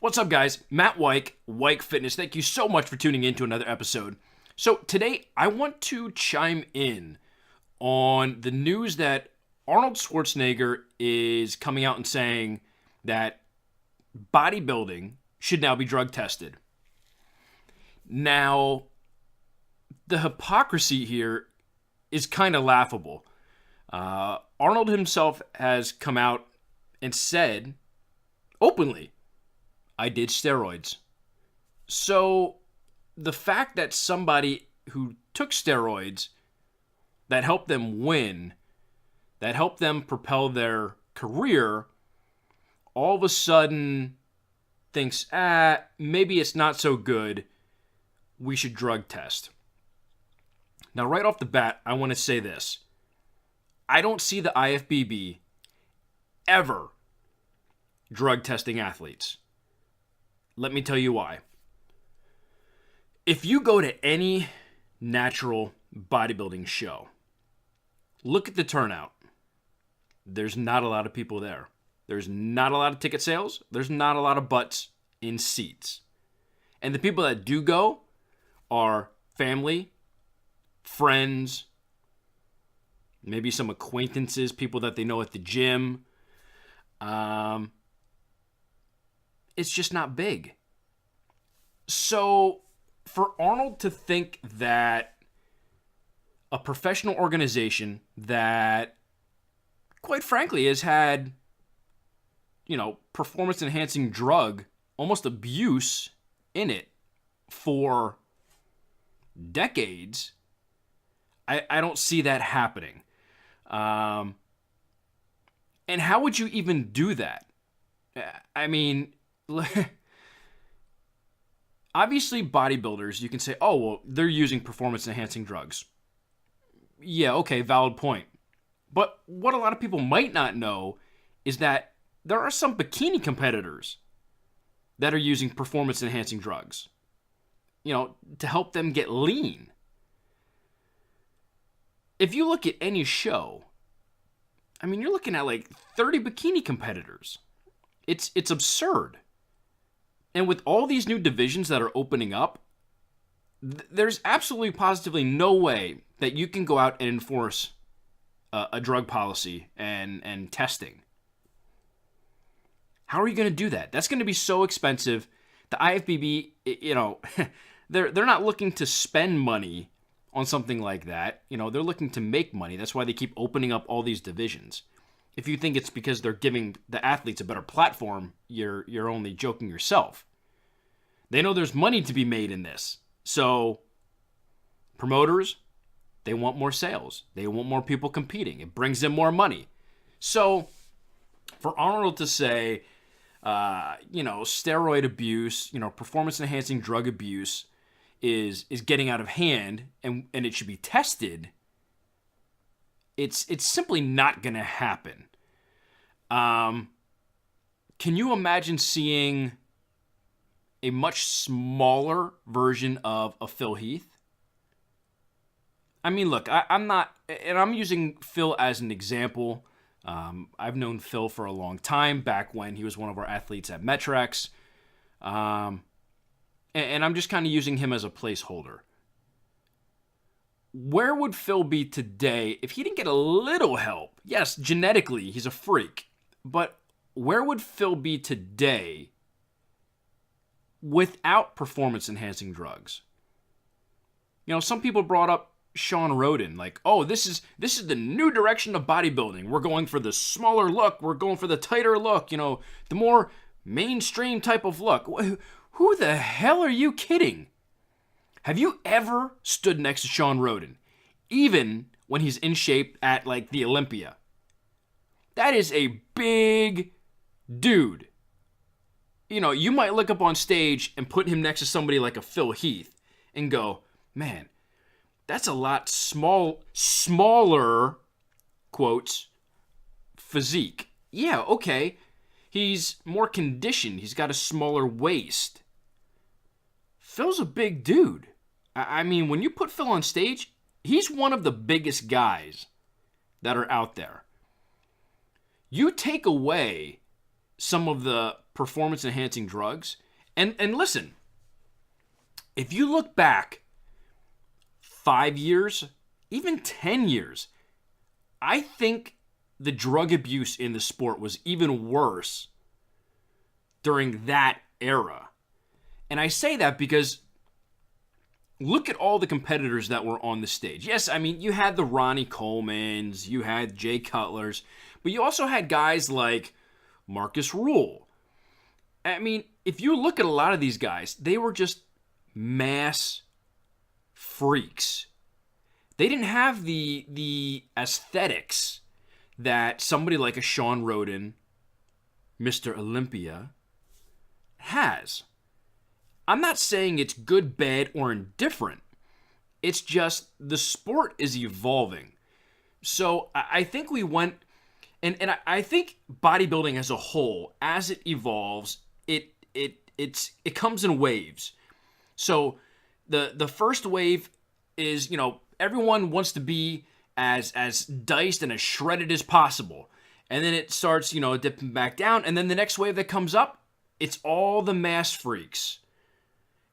What's up, guys? Matt Weik, Weik Fitness. Thank you so much for tuning in to another episode. So today, I want to chime in on the news that Arnold Schwarzenegger is coming out and saying that bodybuilding should now be drug tested. Now, the hypocrisy here is kind of laughable. Arnold himself has come out and said openly, I did steroids. So the fact that somebody who took steroids that helped them win, that helped them propel their career, all of a sudden thinks, maybe it's not so good, we should drug test. Now, right off the bat, I want to say this. I don't see the IFBB ever drug testing athletes. Let me tell you why. If you go to any natural bodybuilding show, look at the turnout. There's not a lot of people there. There's not a lot of ticket sales. There's not a lot of butts in seats. And the people that do go are family, friends, maybe some acquaintances, people that they know at the gym. It's just not big. So for Arnold to think that a professional organization that, quite frankly, has had, performance-enhancing drug, almost abuse in it for decades, I don't see that happening. And how would you even do that? I mean, obviously bodybuilders, you can say, oh, well, they're using performance-enhancing drugs. Yeah, okay, valid point. But what a lot of people might not know is that there are some bikini competitors that are using performance-enhancing drugs, to help them get lean. If you look at any show, you're looking at like 30 bikini competitors. It's absurd. And with all these new divisions that are opening up, there's absolutely positively no way that you can go out and enforce a drug policy and testing. How are you going to do that? That's going to be so expensive. The IFBB, they're not looking to spend money on something like that. They're looking to make money. That's why they keep opening up all these divisions. If you think it's because they're giving the athletes a better platform, you're only joking yourself. They know there's money to be made in this. So promoters, they want more sales. They want more people competing. It brings them more money. So for Arnold to say, steroid abuse, performance-enhancing drug abuse is getting out of hand and it should be tested, it's simply not going to happen. Can you imagine seeing a much smaller version of a Phil Heath? Look, I'm not, and I'm using Phil as an example. I've known Phil for a long time, back when he was one of our athletes at Metrex. And I'm just kind of using him as a placeholder. Where would Phil be today if he didn't get a little help? Yes, genetically, he's a freak. But where would Phil be today without performance-enhancing drugs? Some people brought up Sean Roden, like, oh, this is the new direction of bodybuilding. We're going for the smaller look. We're going for the tighter look, the more mainstream type of look. Who the hell are you kidding? Have you ever stood next to Sean Roden, even when he's in shape at, like, the Olympia? That is a big dude. You might look up on stage and put him next to somebody like a Phil Heath and go, man, that's a lot smaller, quotes, physique. Yeah, okay. He's more conditioned. He's got a smaller waist. Phil's a big dude. When you put Phil on stage, he's one of the biggest guys that are out there. You take away some of the performance-enhancing drugs. And listen, if you look back 5 years, even 10 years, I think the drug abuse in the sport was even worse during that era. And I say that because look at all the competitors that were on the stage. Yes, I mean, you had the Ronnie Colemans, you had Jay Cutlers, but you also had guys like Marcus Rule. I mean, if you look at a lot of these guys, they were just mass freaks. They didn't have the aesthetics that somebody like a Sean Roden, Mr. Olympia, has. I'm not saying it's good, bad, or indifferent. It's just the sport is evolving. So I think we went, and I think bodybuilding as a whole, as it evolves, it comes in waves. So the first wave is, everyone wants to be as diced and as shredded as possible. And then it starts, dipping back down. And then the next wave that comes up, it's all the mass freaks.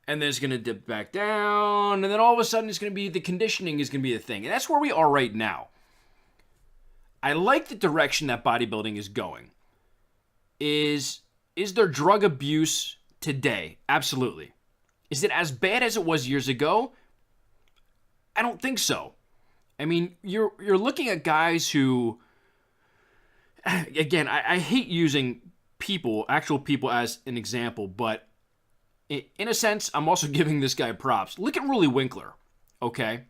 And then it's going to dip back down. And then all of a sudden it's going to be the conditioning is going to be the thing. And that's where we are right now. I like the direction that bodybuilding is going. Is there drug abuse today? Absolutely. Is it as bad as it was years ago? I don't think so. I mean, you're looking at guys who, again, I hate using actual people as an example, but in a sense, I'm also giving this guy props. Look at Rully Winkler, okay?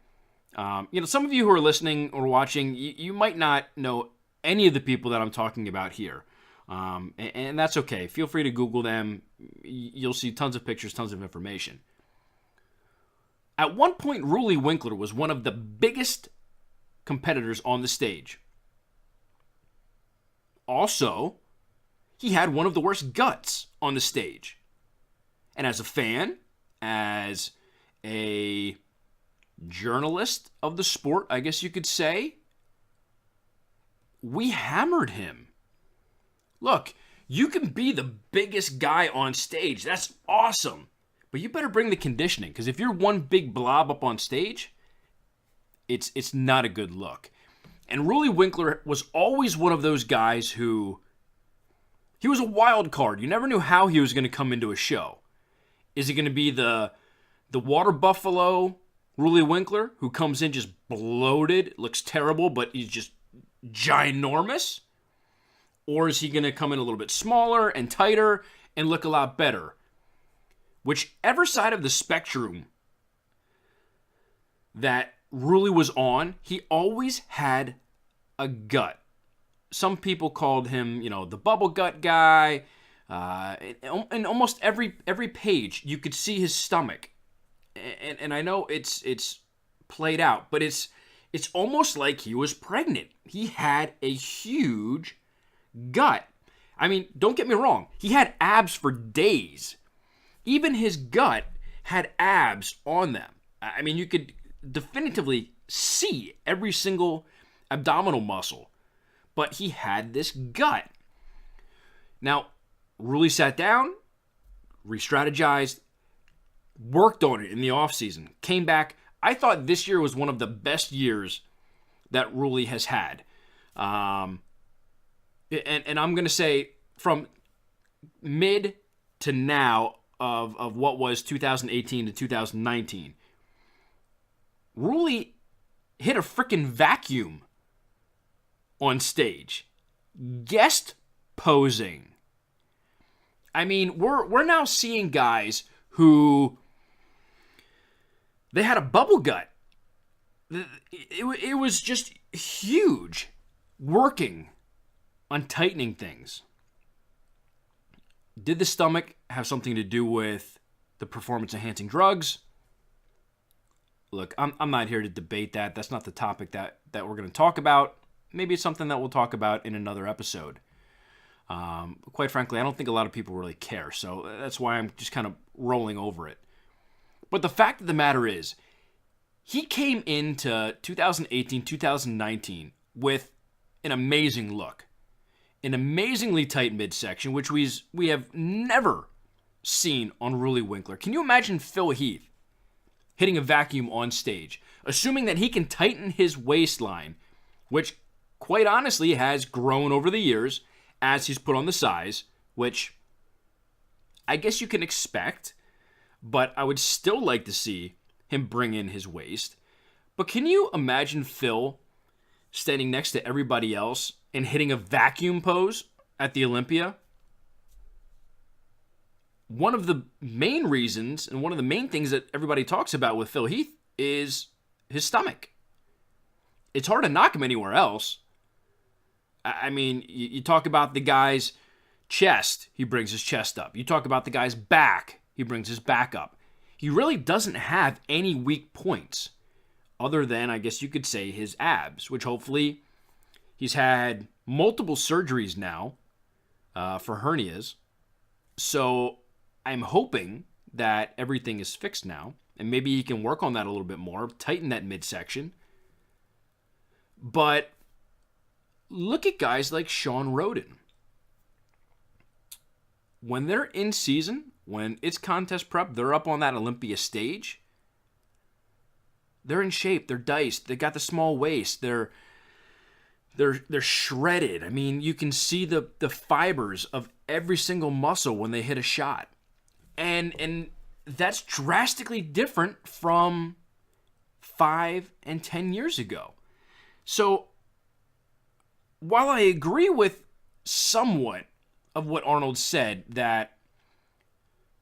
Some of you who are listening or watching, you might not know any of the people that I'm talking about here. And that's okay. Feel free to Google them. You'll see tons of pictures, tons of information. At one point, Rully Winkler was one of the biggest competitors on the stage. Also, he had one of the worst guts on the stage. And as a fan, as a journalist of the sport, I guess you could say, we hammered him. Look, you can be the biggest guy on stage. That's awesome. But you better bring the conditioning, because if you're one big blob up on stage, it's not a good look. And Rully Winkler was always one of those guys who, he was a wild card. You never knew how he was going to come into a show. Is he going to be the water buffalo Rully Winkler, who comes in just bloated, looks terrible, but he's just ginormous? Or is he going to come in a little bit smaller and tighter and look a lot better? Whichever side of the spectrum that Rully was on, he always had a gut. Some people called him, the bubble gut guy. In almost every page, you could see his stomach. And I know it's played out, but it's almost like he was pregnant. He had a huge gut. I mean, don't get me wrong. He had abs for days. Even his gut had abs on them. I mean, you could definitively see every single abdominal muscle. But he had this gut. Now, Rully sat down, re-strategized, worked on it in the offseason, came back. I thought this year was one of the best years that Rully has had. And I'm going to say from mid to now of what was 2018 to 2019, Rully hit a freaking vacuum on stage. Guest posing. I mean, we're now seeing guys who, they had a bubble gut. It was just huge, working on tightening things. Did the stomach have something to do with the performance-enhancing drugs? Look, I'm not here to debate that. That's not the topic that we're going to talk about. Maybe it's something that we'll talk about in another episode. Quite frankly, I don't think a lot of people really care, so that's why I'm just kind of rolling over it. But the fact of the matter is, he came into 2018, 2019 with an amazing look. an amazingly tight midsection, which we have never seen on Ruly Winkler. Can you imagine Phil Heath hitting a vacuum on stage, assuming that he can tighten his waistline, which quite honestly has grown over the years as he's put on the size, which I guess you can expect, but I would still like to see him bring in his waist. But can you imagine Phil standing next to everybody else and hitting a vacuum pose at the Olympia? One of the main reasons and one of the main things that everybody talks about with Phil Heath is his stomach. It's hard to knock him anywhere else. I mean, you talk about the guy's chest, he brings his chest up. You talk about the guy's back, he brings his back up. He really doesn't have any weak points other than, I guess you could say, his abs, which hopefully he's had multiple surgeries now for hernias. So I'm hoping that everything is fixed now, and maybe he can work on that a little bit more, tighten that midsection. But look at guys like Sean Roden. When they're in season, when it's contest prep, they're up on that Olympia stage. They're in shape. They're diced. They got the small waist. They're shredded. I mean, you can see the fibers of every single muscle when they hit a shot. And that's drastically different from 5 and 10 years ago. So while I agree with somewhat of what Arnold said, that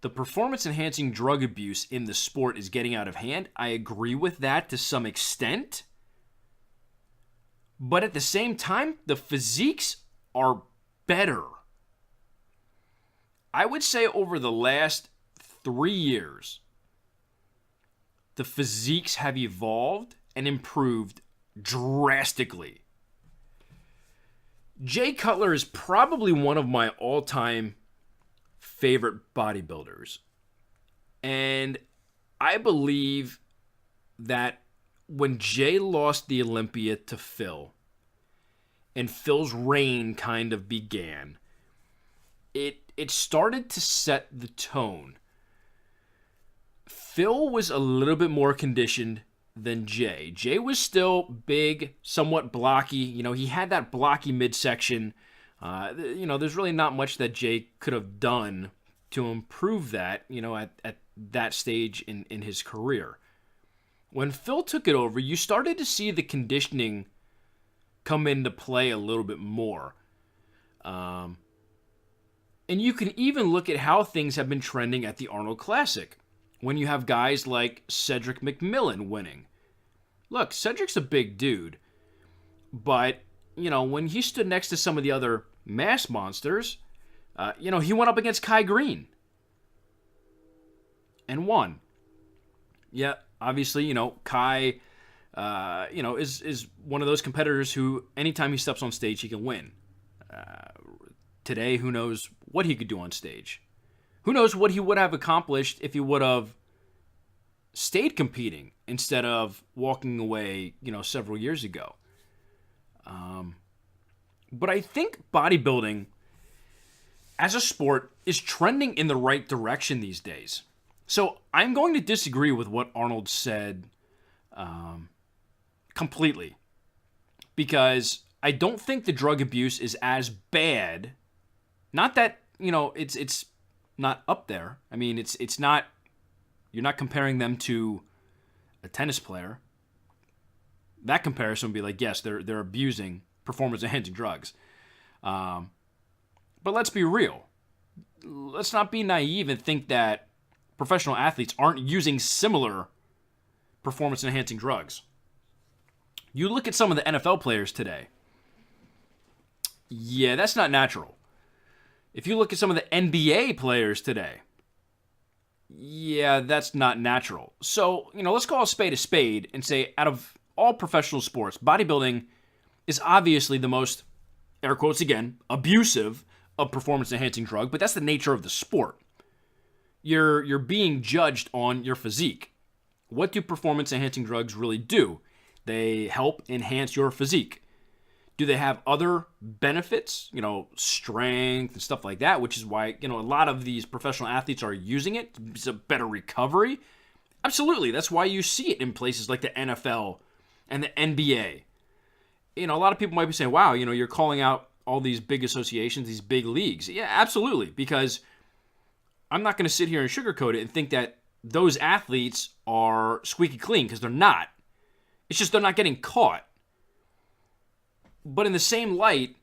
the performance-enhancing drug abuse in the sport is getting out of hand, I agree with that to some extent. But at the same time, the physiques are better. I would say over the last 3 years, the physiques have evolved and improved drastically. Jay Cutler is probably one of my all-time favorite bodybuilders. And I believe that when Jay lost the Olympia to Phil, and Phil's reign kind of began, it started to set the tone. Phil was a little bit more conditioned than Jay. Jay was still big, somewhat blocky. You know, he had that blocky midsection. There's really not much that Jay could have done to improve that, at that stage in his career. When Phil took it over, you started to see the conditioning come into play a little bit more. And you can even look at how things have been trending at the Arnold Classic when you have guys like Cedric McMillan winning. Look, Cedric's a big dude, but, when he stood next to some of the other mass monsters, he went up against Kai Green and won. Yeah, obviously, Kai, is one of those competitors who anytime he steps on stage, he can win. Today, who knows what he could do on stage? Who knows what he would have accomplished if he would have stayed competing instead of walking away, several years ago. But I think bodybuilding as a sport is trending in the right direction these days. So I'm going to disagree with what Arnold said completely, because I don't think the drug abuse is as bad. Not that, it's not up there. I mean, it's not, you're not comparing them to a tennis player. That comparison would be like, yes, they're abusing performance-enhancing drugs. But let's be real. Let's not be naive and think that professional athletes aren't using similar performance-enhancing drugs. You look at some of the NFL players today. Yeah, that's not natural. If you look at some of the NBA players today, yeah, that's not natural. So, let's call a spade and say out of all professional sports, bodybuilding is obviously the most, air quotes again, abusive of performance-enhancing drug, but that's the nature of the sport. You're being judged on your physique. What do performance-enhancing drugs really do? They help enhance your physique. Do they have other benefits, strength and stuff like that, which is why, a lot of these professional athletes are using it. It's a better recovery. Absolutely. That's why you see it in places like the NFL and the NBA. A lot of people might be saying, wow, you're calling out all these big associations, these big leagues. Yeah, absolutely. Because I'm not going to sit here and sugarcoat it and think that those athletes are squeaky clean, because they're not. It's just they're not getting caught. But in the same light,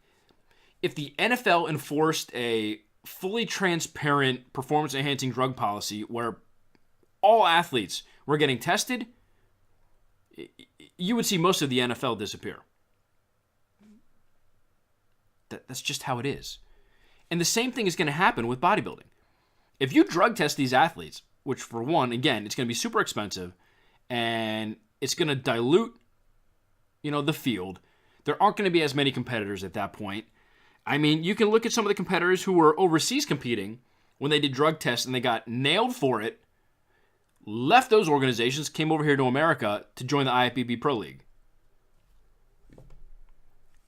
if the NFL enforced a fully transparent performance-enhancing drug policy where all athletes were getting tested, you would see most of the NFL disappear. That's just how it is. And the same thing is going to happen with bodybuilding. If you drug test these athletes, which for one, again, it's going to be super expensive and it's going to dilute, the field. There aren't going to be as many competitors at that point. I mean, you can look at some of the competitors who were overseas competing when they did drug tests and they got nailed for it, left those organizations, came over here to America to join the IFBB Pro League.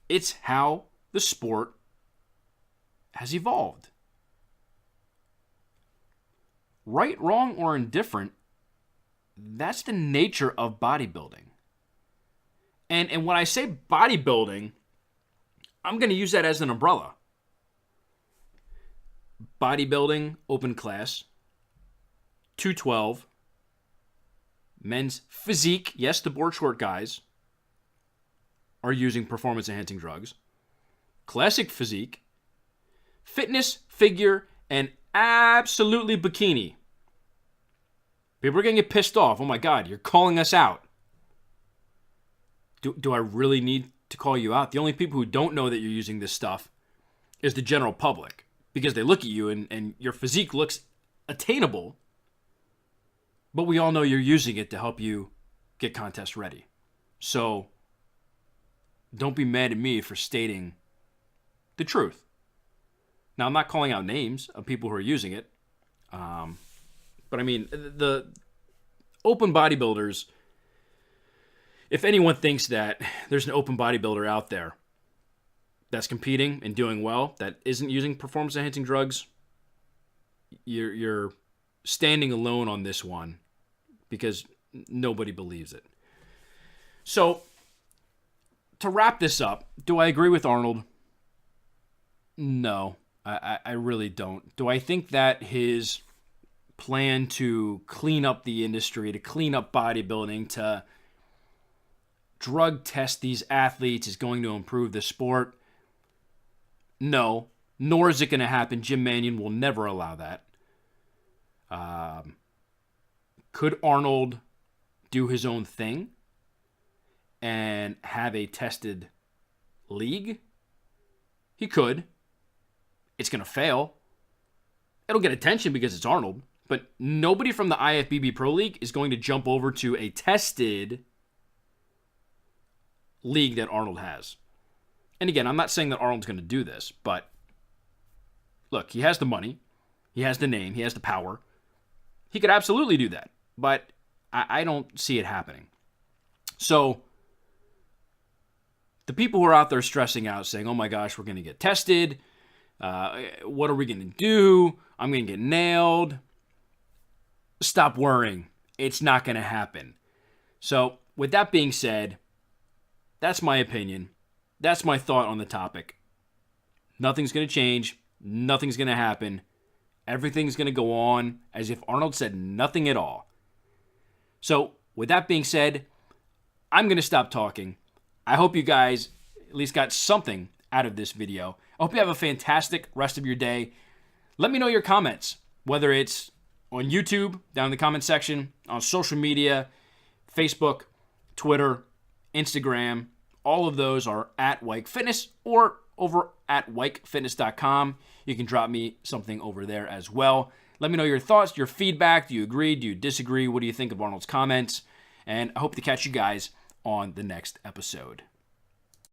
It's how the sport has evolved. Right, wrong, or indifferent, that's the nature of bodybuilding. And when I say bodybuilding, I'm going to use that as an umbrella. Bodybuilding, open class, 212, men's physique, yes, the board short guys are using performance-enhancing drugs, classic physique, fitness, figure, and absolutely bikini. People are going to get pissed off. Oh my God, you're calling us out. Do I really need to call you out? The only people who don't know that you're using this stuff is the general public, because they look at you and your physique looks attainable, but we all know you're using it to help you get contest ready. So don't be mad at me for stating the truth. Now, I'm not calling out names of people who are using it, but I mean, the open bodybuilders, if anyone thinks that there's an open bodybuilder out there that's competing and doing well, that isn't using performance-enhancing drugs, you're standing alone on this one, because nobody believes it. So, to wrap this up, do I agree with Arnold? No, I really don't. Do I think that his plan to clean up the industry, to clean up bodybuilding, to drug test these athletes is going to improve the sport? No, nor is it going to happen. Jim Mannion will never allow that. Could Arnold do his own thing and have a tested league? He could. It's going to fail. It'll get attention because it's Arnold, but nobody from the IFBB Pro League is going to jump over to a tested league that Arnold has. And again, I'm not saying that Arnold's going to do this, but look, he has the money, he has the name, he has the power. He could absolutely do that, but I don't see it happening. So the people who are out there stressing out, saying, oh my gosh, we're going to get tested, what are we going to do? I'm going to get nailed. Stop worrying. It's not going to happen. So with that being said, that's my opinion. That's my thought on the topic. Nothing's going to change. Nothing's going to happen. Everything's going to go on as if Arnold said nothing at all. So with that being said, I'm going to stop talking. I hope you guys at least got something out of this video. I hope you have a fantastic rest of your day. Let me know your comments, whether it's on YouTube, down in the comment section, on social media, Facebook, Twitter, Instagram. All of those are at Weik Fitness, or over at weikfitness.com. You can drop me something over there as well. Let me know your thoughts, your feedback. Do you agree? Do you disagree? What do you think of Arnold's comments? And I hope to catch you guys on the next episode.